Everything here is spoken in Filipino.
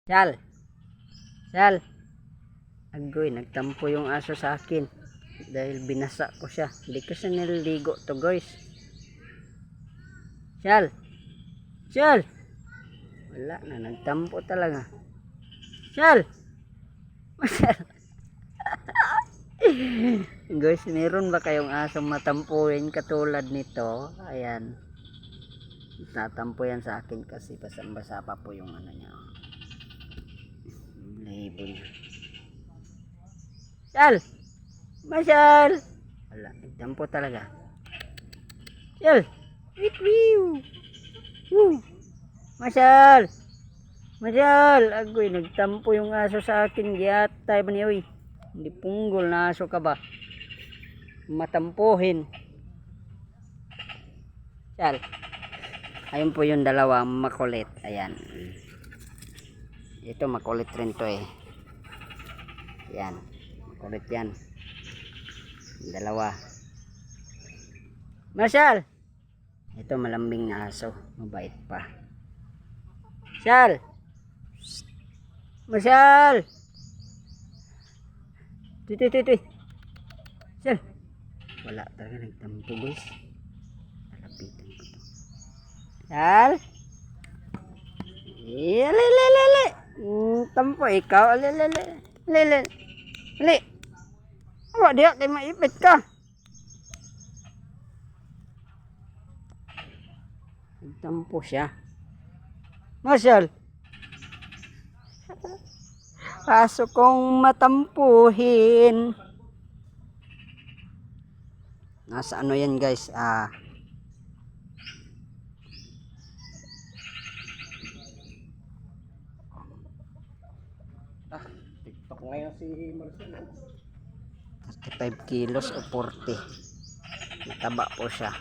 Sal, Sal. Agoy, nagtampo yung aso sa akin. Dahil binasa ko siya. Hindi ko siya nililigo to guys. Sal, Sal. Wala na, nagtampo talaga. Sal. Sal. Guys, meron ba kayong asong matampuin katulad nito? Ayan. Natampo yan sa akin kasi basang-basa pa po yung ano niya. Libo niya. Sal! Masyal! Wala, nagtampo talaga. Sal! Wee-wee! Woo! Masyal! Masyal! Agoy, nagtampo yung aso sa akin. Giyatay ba niya, uy? Hindi punggol na aso ka ba? Matampuhin. Sal! Ayun po yung dalawa makulit. Ayan. Ito makulit rin to eh. Ayan. Makulit yan. Dalawa. Marshall! Ito malambing na aso. Mabait pa. Marshall! Marshall! Titi. Marshall! Wala talaga nagtampo guys. Talapitan ko to. Marshall! Lele. Tampo ikaw. Lele. Awak dia kay maipit ka. Tampo siya. Marshall. Aso kong matampuhin. Nasa ano yan guys? TikTok ngayon si Marcelo. 35 kilos o 40. Mataba po siya.